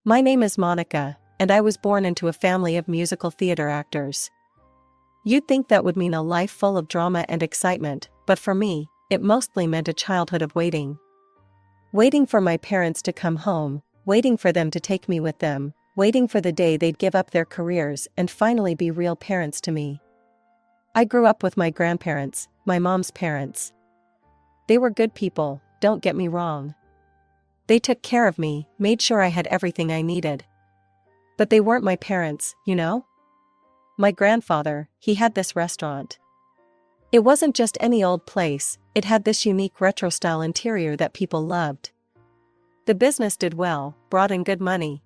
My name is Monica, and I was born into a family of musical theater actors. You'd think that would mean a life full of drama and excitement, but for me, it mostly meant a childhood of waiting. Waiting for my parents to come home, waiting for them to take me with them, waiting for the day they'd give up their careers and finally be real parents to me. I grew up with my grandparents, my mom's parents. They were good people, don't get me wrong. They took care of me, made sure I had everything I needed. But they weren't my parents, you know? My grandfather, he had this restaurant. It wasn't just any old place, it had this unique retro-style interior that people loved. The business did well, brought in good money.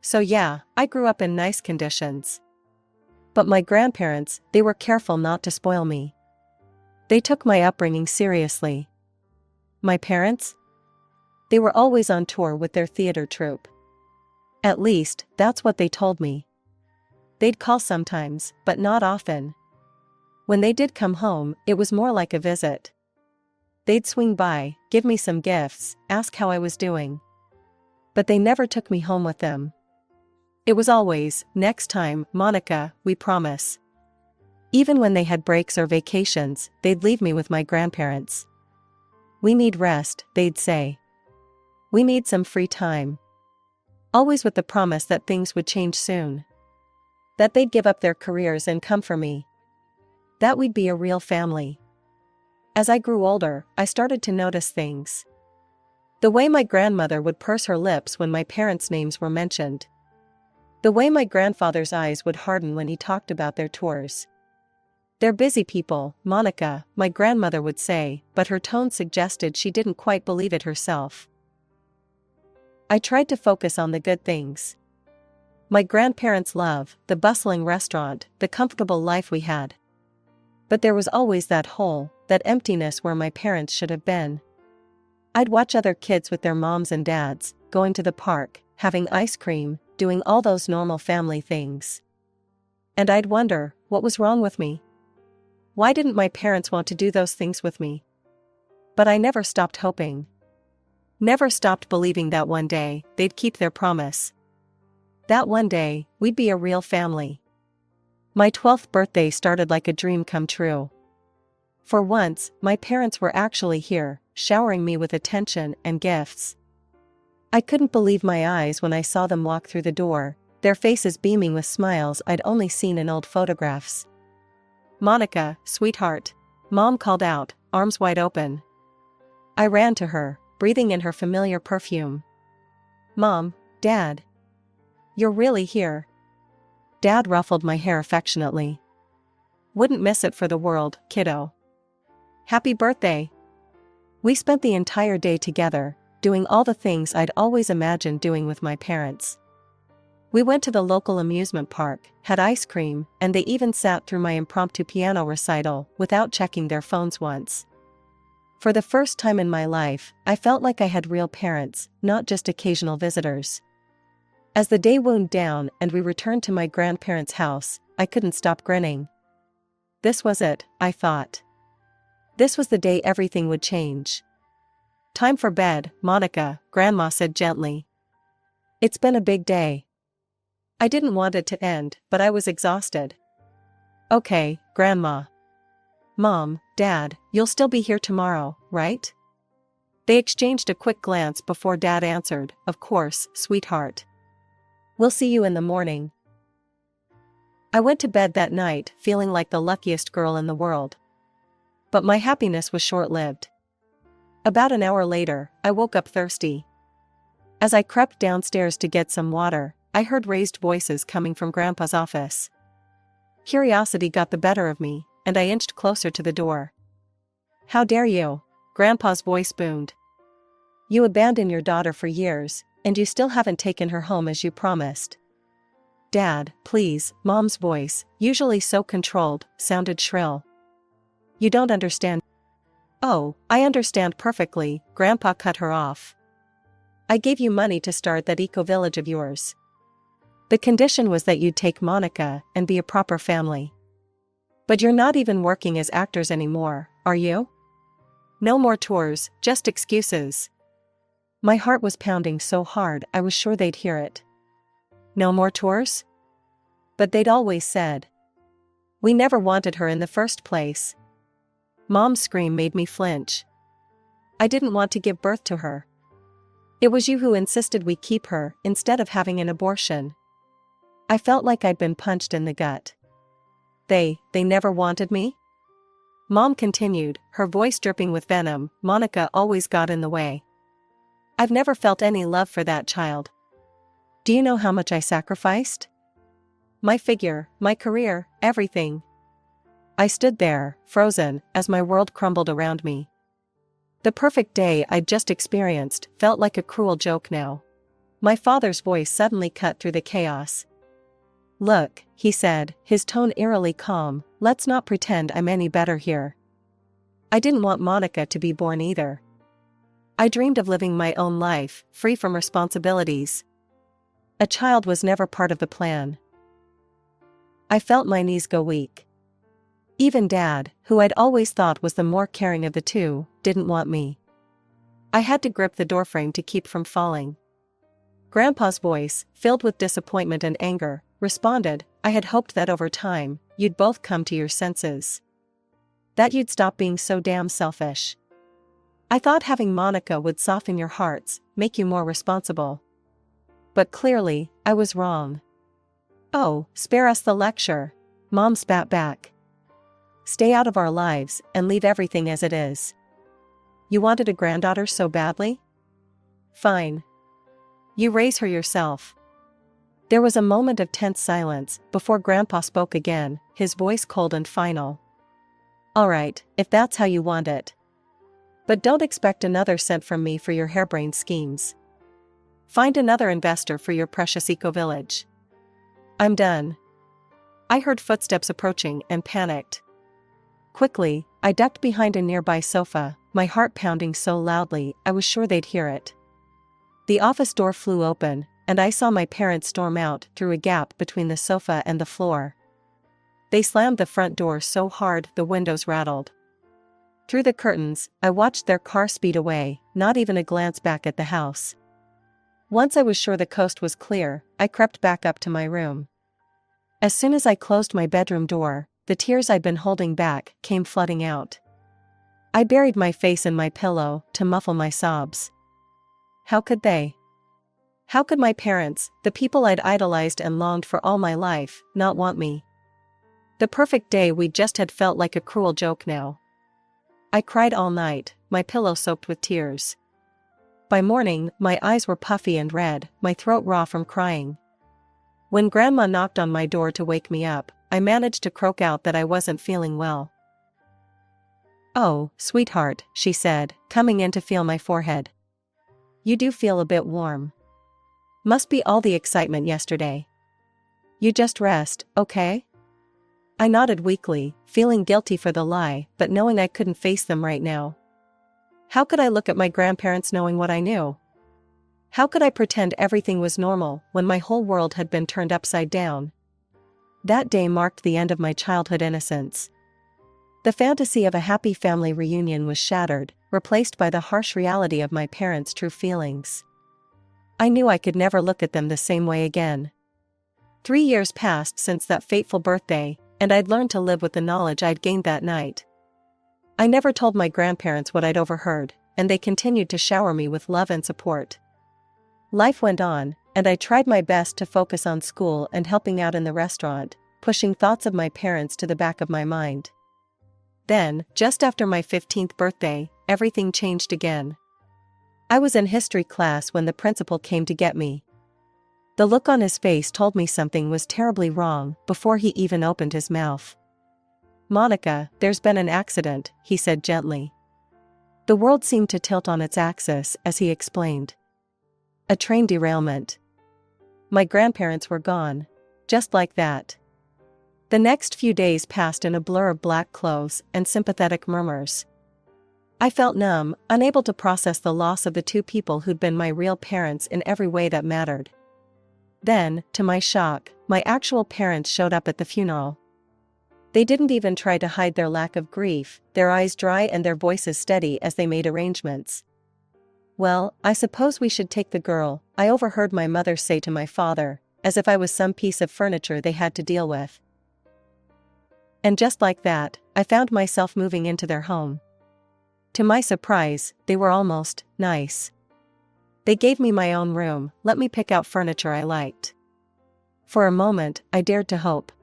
So yeah, I grew up in nice conditions. But my grandparents, they were careful not to spoil me. They took my upbringing seriously. My parents? They were always on tour with their theater troupe. At least, that's what they told me. They'd call sometimes, but not often. When they did come home, it was more like a visit. They'd swing by, give me some gifts, ask how I was doing. But they never took me home with them. It was always, next time, Monica, we promise. Even when they had breaks or vacations, they'd leave me with my grandparents. We need rest, they'd say. We need some free time. Always with the promise that things would change soon. That they'd give up their careers and come for me. That we'd be a real family. As I grew older, I started to notice things. The way my grandmother would purse her lips when my parents' names were mentioned. The way my grandfather's eyes would harden when he talked about their tours. They're busy people, Monica, my grandmother would say, but her tone suggested she didn't quite believe it herself. I tried to focus on the good things. My grandparents' love, the bustling restaurant, the comfortable life we had. But there was always that hole, that emptiness where my parents should have been. I'd watch other kids with their moms and dads, going to the park, having ice cream, doing all those normal family things. And I'd wonder, what was wrong with me? Why didn't my parents want to do those things with me? But I never stopped hoping. Never stopped believing that one day, they'd keep their promise. That one day, we'd be a real family. My 12th birthday started like a dream come true. For once, my parents were actually here, showering me with attention and gifts. I couldn't believe my eyes when I saw them walk through the door, their faces beaming with smiles I'd only seen in old photographs. Monica, sweetheart. Mom called out, arms wide open. I ran to her, breathing in her familiar perfume. Mom, Dad. You're really here. Dad ruffled my hair affectionately. Wouldn't miss it for the world, kiddo. Happy birthday. We spent the entire day together, doing all the things I'd always imagined doing with my parents. We went to the local amusement park, had ice cream, and they even sat through my impromptu piano recital without checking their phones once. For the first time in my life, I felt like I had real parents, not just occasional visitors. As the day wound down and we returned to my grandparents' house, I couldn't stop grinning. This was it, I thought. This was the day everything would change. Time for bed, Monica, Grandma said gently. It's been a big day. I didn't want it to end, but I was exhausted. Okay, Grandma. Mom, Dad, you'll still be here tomorrow, right? They exchanged a quick glance before Dad answered, of course, sweetheart. We'll see you in the morning. I went to bed that night feeling like the luckiest girl in the world. But my happiness was short-lived. About an hour later, I woke up thirsty. As I crept downstairs to get some water, I heard raised voices coming from Grandpa's office. Curiosity got the better of me, and I inched closer to the door. How dare you? Grandpa's voice boomed. You abandoned your daughter for years, and you still haven't taken her home as you promised. Dad, please, Mom's voice, usually so controlled, sounded shrill. You don't understand. Oh, I understand perfectly, Grandpa cut her off. I gave you money to start that eco-village of yours. The condition was that you'd take Monica and be a proper family. But you're not even working as actors anymore, are you? No more tours, just excuses. My heart was pounding so hard I was sure they'd hear it. No more tours? But they'd always said. We never wanted her in the first place. Mom's scream made me flinch. I didn't want to give birth to her. It was you who insisted we keep her instead of having an abortion. I felt like I'd been punched in the gut. They never wanted me? Mom continued, her voice dripping with venom. Monica always got in the way. I've never felt any love for that child. Do you know how much I sacrificed? My figure, my career, everything. I stood there, frozen, as my world crumbled around me. The perfect day I'd just experienced felt like a cruel joke now. My father's voice suddenly cut through the chaos. Look, he said, his tone eerily calm, let's not pretend I'm any better here. I didn't want Monica to be born either. I dreamed of living my own life, free from responsibilities. A child was never part of the plan. I felt my knees go weak. Even Dad, who I'd always thought was the more caring of the two, didn't want me. I had to grip the doorframe to keep from falling. Grandpa's voice, filled with disappointment and anger, responded, I had hoped that over time, you'd both come to your senses. That you'd stop being so damn selfish. I thought having Monica would soften your hearts, make you more responsible. But clearly, I was wrong. Oh, spare us the lecture. Mom spat back. Stay out of our lives and leave everything as it is. You wanted a granddaughter so badly? Fine. You raise her yourself. There was a moment of tense silence before Grandpa spoke again, his voice cold and final. All right, if that's how you want it. But don't expect another cent from me for your harebrained schemes. Find another investor for your precious eco-village. I'm done. I heard footsteps approaching and panicked. Quickly, I ducked behind a nearby sofa, my heart pounding so loudly I was sure they'd hear it. The office door flew open, and I saw my parents storm out through a gap between the sofa and the floor. They slammed the front door so hard the windows rattled. Through the curtains, I watched their car speed away, not even a glance back at the house. Once I was sure the coast was clear, I crept back up to my room. As soon as I closed my bedroom door, the tears I'd been holding back came flooding out. I buried my face in my pillow to muffle my sobs. How could they? How could my parents, the people I'd idolized and longed for all my life, not want me? The perfect day we just had felt like a cruel joke now. I cried all night, my pillow soaked with tears. By morning, my eyes were puffy and red, my throat raw from crying. When Grandma knocked on my door to wake me up, I managed to croak out that I wasn't feeling well. Oh, sweetheart, she said, coming in to feel my forehead. You do feel a bit warm. Must be all the excitement yesterday. You just rest, okay? I nodded weakly, feeling guilty for the lie, but knowing I couldn't face them right now. How could I look at my grandparents knowing what I knew? How could I pretend everything was normal when my whole world had been turned upside down? That day marked the end of my childhood innocence. The fantasy of a happy family reunion was shattered, replaced by the harsh reality of my parents' true feelings. I knew I could never look at them the same way again. 3 years passed since that fateful birthday, and I'd learned to live with the knowledge I'd gained that night. I never told my grandparents what I'd overheard, and they continued to shower me with love and support. Life went on, and I tried my best to focus on school and helping out in the restaurant, pushing thoughts of my parents to the back of my mind. Then, just after my 15th birthday, everything changed again. I was in history class when the principal came to get me. The look on his face told me something was terribly wrong before he even opened his mouth. Monica, there's been an accident, he said gently. The world seemed to tilt on its axis as he explained. A train derailment. My grandparents were gone. Just like that. The next few days passed in a blur of black clothes and sympathetic murmurs. I felt numb, unable to process the loss of the two people who'd been my real parents in every way that mattered. Then, to my shock, my actual parents showed up at the funeral. They didn't even try to hide their lack of grief, their eyes dry and their voices steady as they made arrangements. "Well, I suppose we should take the girl," I overheard my mother say to my father, as if I was some piece of furniture they had to deal with. And just like that, I found myself moving into their home. To my surprise, they were almost nice. They gave me my own room, let me pick out furniture I liked. For a moment, I dared to hope.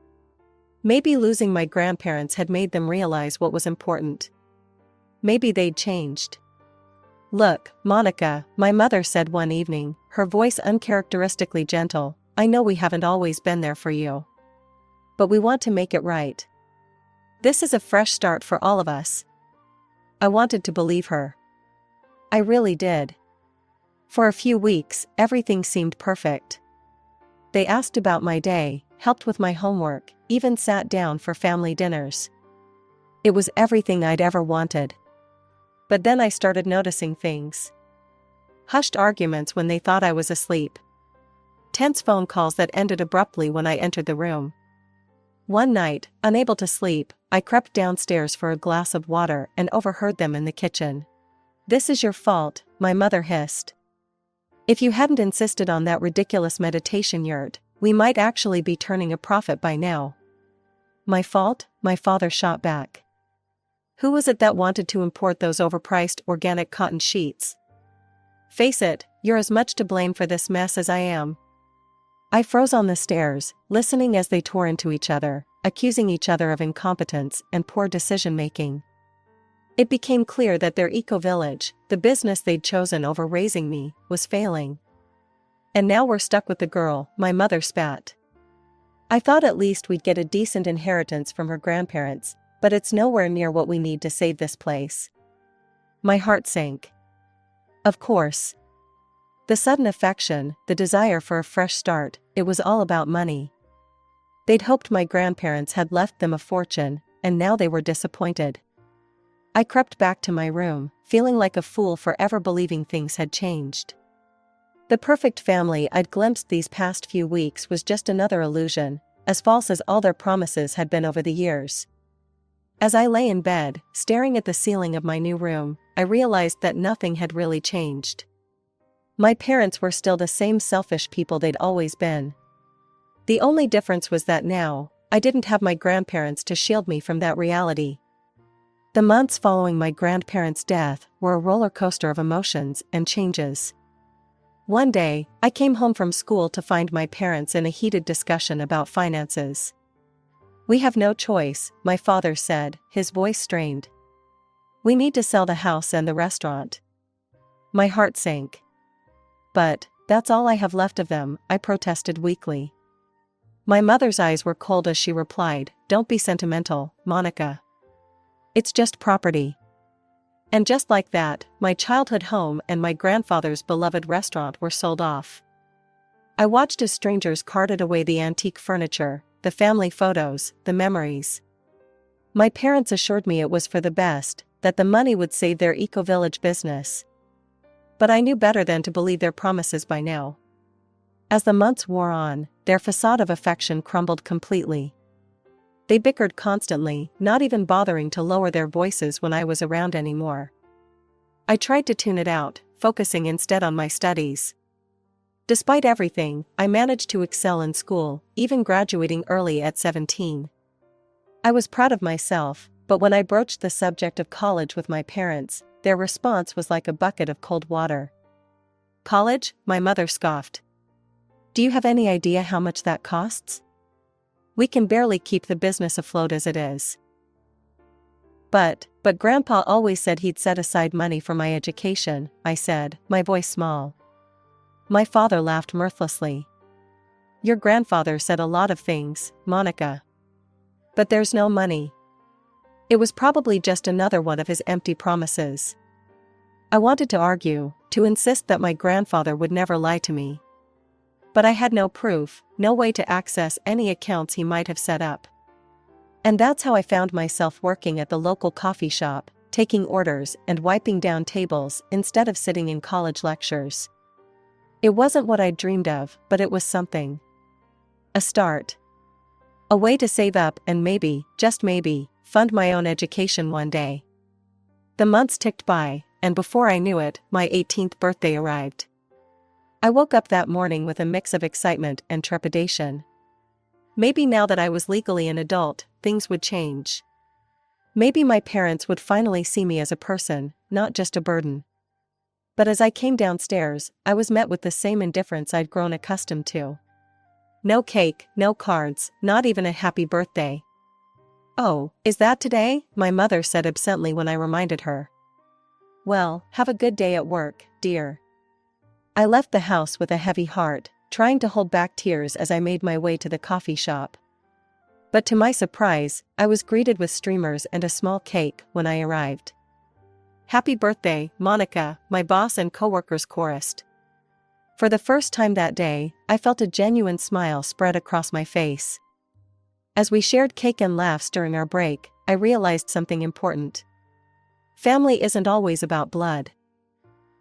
Maybe losing my grandparents had made them realize what was important. Maybe they'd changed. "Look, Monica," my mother said one evening, her voice uncharacteristically gentle, "I know we haven't always been there for you. But we want to make it right. This is a fresh start for all of us." I wanted to believe her. I really did. For a few weeks, everything seemed perfect. They asked about my day, helped with my homework, even sat down for family dinners. It was everything I'd ever wanted. But then I started noticing things. Hushed arguments when they thought I was asleep. Tense phone calls that ended abruptly when I entered the room. One night, unable to sleep, I crept downstairs for a glass of water and overheard them in the kitchen. "This is your fault," my mother hissed. "If you hadn't insisted on that ridiculous meditation yurt, we might actually be turning a profit by now." "My fault?" my father shot back. "Who was it that wanted to import those overpriced organic cotton sheets? Face it, you're as much to blame for this mess as I am." I froze on the stairs, listening as they tore into each other, accusing each other of incompetence and poor decision-making. It became clear that their eco-village, the business they'd chosen over raising me, was failing. "And now we're stuck with the girl," my mother spat. "I thought at least we'd get a decent inheritance from her grandparents, but it's nowhere near what we need to save this place." My heart sank. Of course. The sudden affection, the desire for a fresh start, it was all about money. They'd hoped my grandparents had left them a fortune, and now they were disappointed. I crept back to my room, feeling like a fool for ever believing things had changed. The perfect family I'd glimpsed these past few weeks was just another illusion, as false as all their promises had been over the years. As I lay in bed, staring at the ceiling of my new room, I realized that nothing had really changed. My parents were still the same selfish people they'd always been. The only difference was that now, I didn't have my grandparents to shield me from that reality. The months following my grandparents' death were a roller coaster of emotions and changes. One day, I came home from school to find my parents in a heated discussion about finances. "We have no choice," my father said, his voice strained. "We need to sell the house and the restaurant." My heart sank. "But, that's all I have left of them," I protested weakly. My mother's eyes were cold as she replied, "Don't be sentimental, Monica. It's just property." And just like that, my childhood home and my grandfather's beloved restaurant were sold off. I watched as strangers carted away the antique furniture, the family photos, the memories. My parents assured me it was for the best, that the money would save their eco-village business. But I knew better than to believe their promises by now. As the months wore on, their facade of affection crumbled completely. They bickered constantly, not even bothering to lower their voices when I was around anymore. I tried to tune it out, focusing instead on my studies. Despite everything, I managed to excel in school, even graduating early at 17. I was proud of myself, but when I broached the subject of college with my parents, their response was like a bucket of cold water. "College?" my mother scoffed. "Do you have any idea how much that costs? We can barely keep the business afloat as it is." But Grandpa always said he'd set aside money for my education," I said, my voice small. My father laughed mirthlessly. "Your grandfather said a lot of things, Monica. But there's no money." It was probably just another one of his empty promises. I wanted to argue, to insist that my grandfather would never lie to me. But I had no proof, no way to access any accounts he might have set up. And that's how I found myself working at the local coffee shop, taking orders and wiping down tables instead of sitting in college lectures. It wasn't what I'd dreamed of, but it was something. A start. A way to save up and maybe, just maybe, fund my own education one day. The months ticked by, and before I knew it, my 18th birthday arrived. I woke up that morning with a mix of excitement and trepidation. Maybe now that I was legally an adult, things would change. Maybe my parents would finally see me as a person, not just a burden. But as I came downstairs, I was met with the same indifference I'd grown accustomed to. No cake, no cards, not even a happy birthday. "Oh, is that today?" my mother said absently when I reminded her. "Well, have a good day at work, dear." I left the house with a heavy heart, trying to hold back tears as I made my way to the coffee shop. But to my surprise, I was greeted with streamers and a small cake when I arrived. "Happy birthday, Monica," my boss and coworkers chorused. For the first time that day, I felt a genuine smile spread across my face. As we shared cake and laughs during our break, I realized something important. Family isn't always about blood.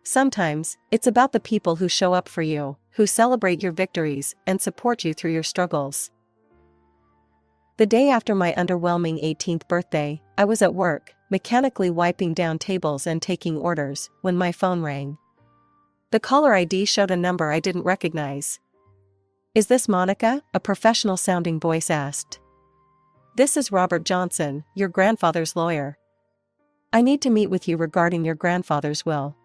Sometimes, it's about the people who show up for you, who celebrate your victories, and support you through your struggles. The day after my underwhelming 18th birthday, I was at work, mechanically wiping down tables and taking orders, when my phone rang. The caller ID showed a number I didn't recognize. "Is this Monica?" a professional-sounding voice asked. "This is Robert Johnson, your grandfather's lawyer. I need to meet with you regarding your grandfather's will.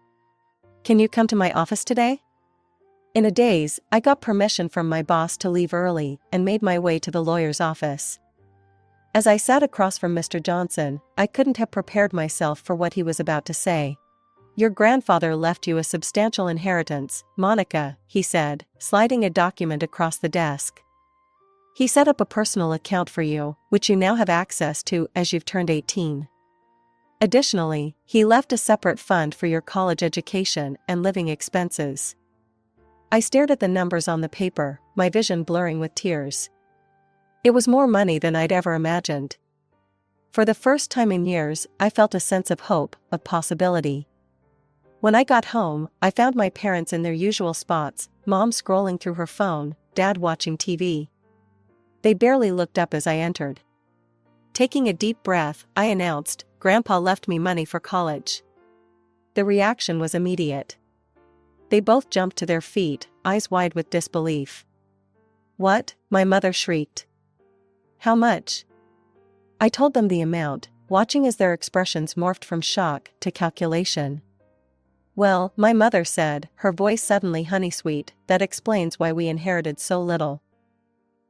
Can you come to my office today?" In a daze, I got permission from my boss to leave early and made my way to the lawyer's office. As I sat across from Mr. Johnson, I couldn't have prepared myself for what he was about to say. "Your grandfather left you a substantial inheritance, Monica," he said, sliding a document across the desk. "He set up a personal account for you, which you now have access to as you've turned 18. Additionally, he left a separate fund for your college education and living expenses." I stared at the numbers on the paper, my vision blurring with tears. It was more money than I'd ever imagined. For the first time in years, I felt a sense of hope, of possibility. When I got home, I found my parents in their usual spots, Mom scrolling through her phone, Dad watching TV. They barely looked up as I entered. Taking a deep breath, I announced, "Grandpa left me money for college." The reaction was immediate. They both jumped to their feet, eyes wide with disbelief. "What?" my mother shrieked. "How much?" I told them the amount, watching as their expressions morphed from shock to calculation. "Well," my mother said, her voice suddenly honey-sweet, "that explains why we inherited so little.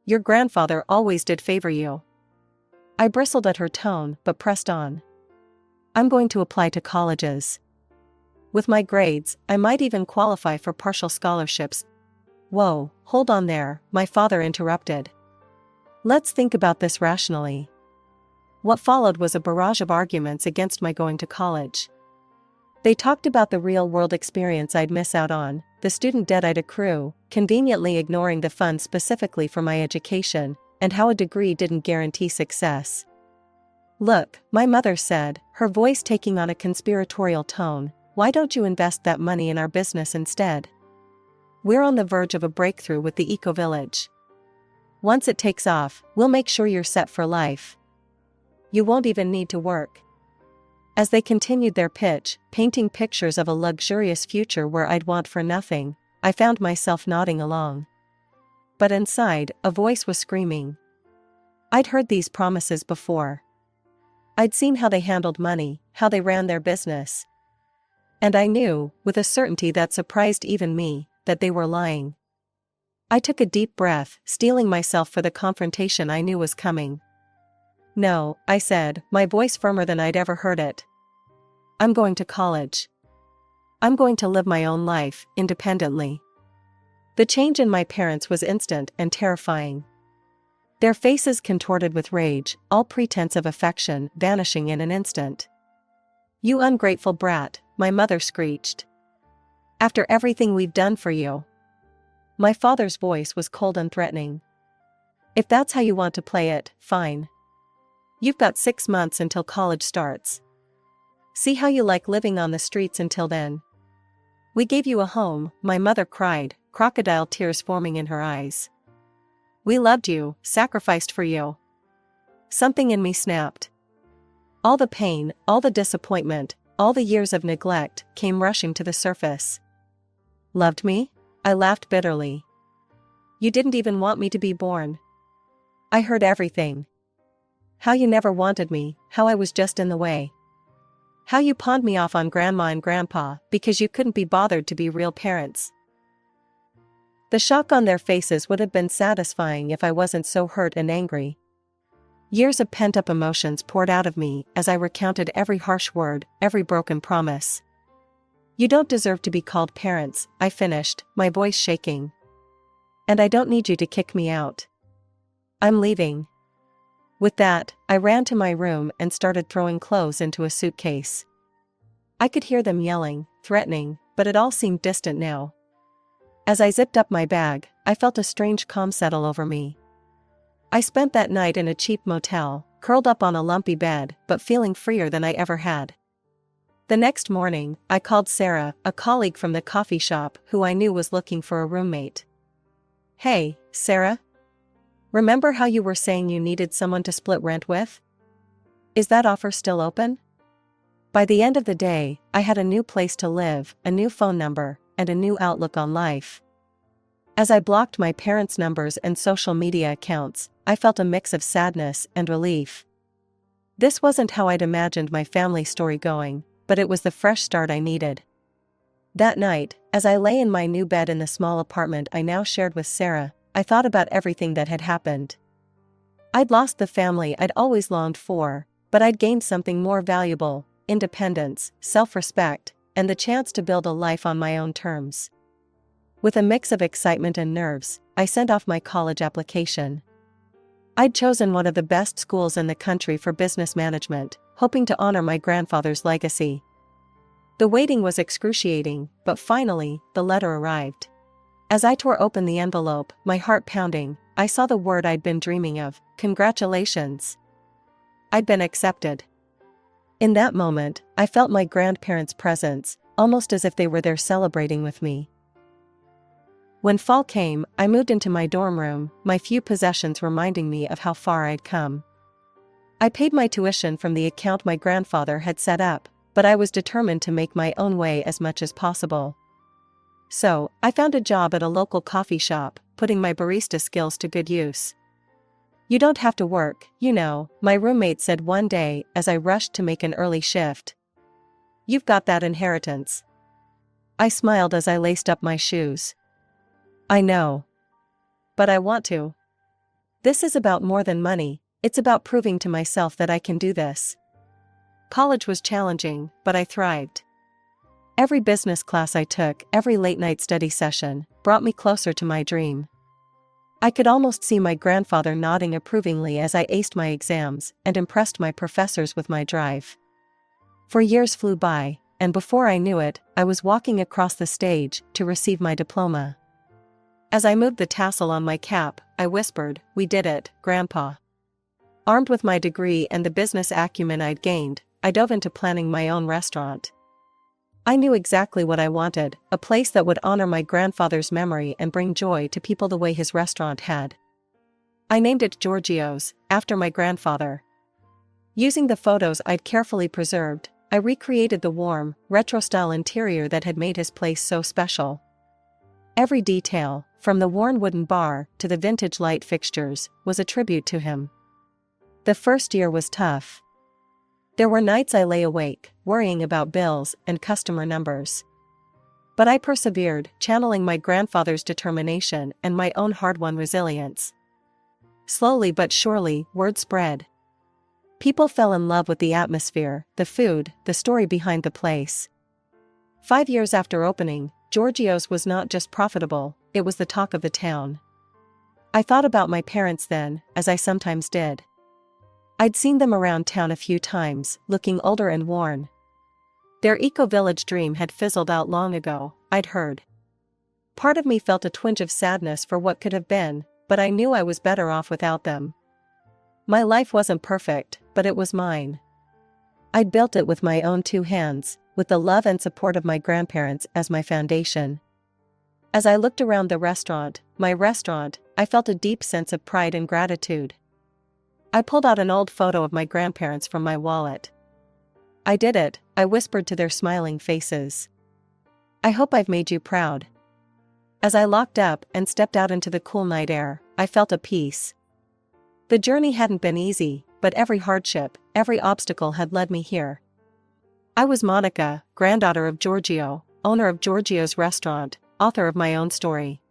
Your grandfather always did favor you." I bristled at her tone, but pressed on. "I'm going to apply to colleges. With my grades, I might even qualify for partial scholarships." "Whoa, hold on there," my father interrupted. "Let's think about this rationally." What followed was a barrage of arguments against my going to college. They talked about the real-world experience I'd miss out on, the student debt I'd accrue, conveniently ignoring the funds specifically for my education, and how a degree didn't guarantee success. "Look," my mother said, her voice taking on a conspiratorial tone, "why don't you invest that money in our business instead? We're on the verge of a breakthrough with the eco-village. Once it takes off, we'll make sure you're set for life. You won't even need to work." As they continued their pitch, painting pictures of a luxurious future where I'd want for nothing, I found myself nodding along. But inside, a voice was screaming. I'd heard these promises before. I'd seen how they handled money, how they ran their business. And I knew, with a certainty that surprised even me, that they were lying. I took a deep breath, steeling myself for the confrontation I knew was coming. "No," I said, my voice firmer than I'd ever heard it. "I'm going to college. I'm going to live my own life, independently." The change in my parents was instant and terrifying. Their faces contorted with rage, all pretense of affection vanishing in an instant. "You ungrateful brat," my mother screeched. "After everything we've done for you." My father's voice was cold and threatening. "If that's how you want to play it, fine. You've got 6 months until college starts. See how you like living on the streets until then. We gave you a home," my mother cried, crocodile tears forming in her eyes. "We loved you, sacrificed for you." Something in me snapped. All the pain, all the disappointment, all the years of neglect came rushing to the surface. Loved me? I laughed bitterly. You didn't even want me to be born. I heard everything. How you never wanted me, how I was just in the way. How you pawned me off on Grandma and Grandpa because you couldn't be bothered to be real parents. The shock on their faces would have been satisfying if I wasn't so hurt and angry. Years of pent-up emotions poured out of me as I recounted every harsh word, every broken promise. You don't deserve to be called parents, I finished, my voice shaking. And I don't need you to kick me out. I'm leaving. With that, I ran to my room and started throwing clothes into a suitcase. I could hear them yelling, threatening, but it all seemed distant now. As I zipped up my bag, I felt a strange calm settle over me. I spent that night in a cheap motel, curled up on a lumpy bed, but feeling freer than I ever had. The next morning, I called Sarah, a colleague from the coffee shop who I knew was looking for a roommate. Hey, Sarah? Remember how you were saying you needed someone to split rent with? Is that offer still open? By the end of the day, I had a new place to live, a new phone number, and a new outlook on life. As I blocked my parents' numbers and social media accounts, I felt a mix of sadness and relief. This wasn't how I'd imagined my family story going, but it was the fresh start I needed. That night, as I lay in my new bed in the small apartment I now shared with Sarah, I thought about everything that had happened. I'd lost the family I'd always longed for, but I'd gained something more valuable: independence, self-respect, and the chance to build a life on my own terms. With a mix of excitement and nerves, I sent off my college application. I'd chosen one of the best schools in the country for business management, hoping to honor my grandfather's legacy. The waiting was excruciating, but finally, the letter arrived. As I tore open the envelope, my heart pounding, I saw the word I'd been dreaming of: congratulations. I'd been accepted. In that moment, I felt my grandparents' presence, almost as if they were there celebrating with me. When fall came, I moved into my dorm room, my few possessions reminding me of how far I'd come. I paid my tuition from the account my grandfather had set up, but I was determined to make my own way as much as possible. So, I found a job at a local coffee shop, putting my barista skills to good use. You don't have to work, you know, my roommate said one day as I rushed to make an early shift. You've got that inheritance. I smiled as I laced up my shoes. I know. But I want to. This is about more than money, it's about proving to myself that I can do this. College was challenging, but I thrived. Every business class I took, every late-night study session, brought me closer to my dream. I could almost see my grandfather nodding approvingly as I aced my exams and impressed my professors with my drive. For years flew by, and before I knew it, I was walking across the stage to receive my diploma. As I moved the tassel on my cap, I whispered, "We did it, Grandpa." Armed with my degree and the business acumen I'd gained, I dove into planning my own restaurant. I knew exactly what I wanted: a place that would honor my grandfather's memory and bring joy to people the way his restaurant had. I named it Giorgio's, after my grandfather. Using the photos I'd carefully preserved, I recreated the warm, retro-style interior that had made his place so special. Every detail, from the worn wooden bar to the vintage light fixtures, was a tribute to him. The first year was tough. There were nights I lay awake, worrying about bills and customer numbers. But I persevered, channeling my grandfather's determination and my own hard-won resilience. Slowly but surely, word spread. People fell in love with the atmosphere, the food, the story behind the place. 5 years after opening, Giorgio's was not just profitable, it was the talk of the town. I thought about my parents then, as I sometimes did. I'd seen them around town a few times, looking older and worn. Their eco-village dream had fizzled out long ago, I'd heard. Part of me felt a twinge of sadness for what could have been, but I knew I was better off without them. My life wasn't perfect, but it was mine. I'd built it with my own 2 hands, with the love and support of my grandparents as my foundation. As I looked around the restaurant, my restaurant, I felt a deep sense of pride and gratitude. I pulled out an old photo of my grandparents from my wallet. I did it, I whispered to their smiling faces. I hope I've made you proud. As I locked up and stepped out into the cool night air, I felt a peace. The journey hadn't been easy, but every hardship, every obstacle had led me here. I was Monica, granddaughter of Giorgio, owner of Giorgio's restaurant, author of my own story.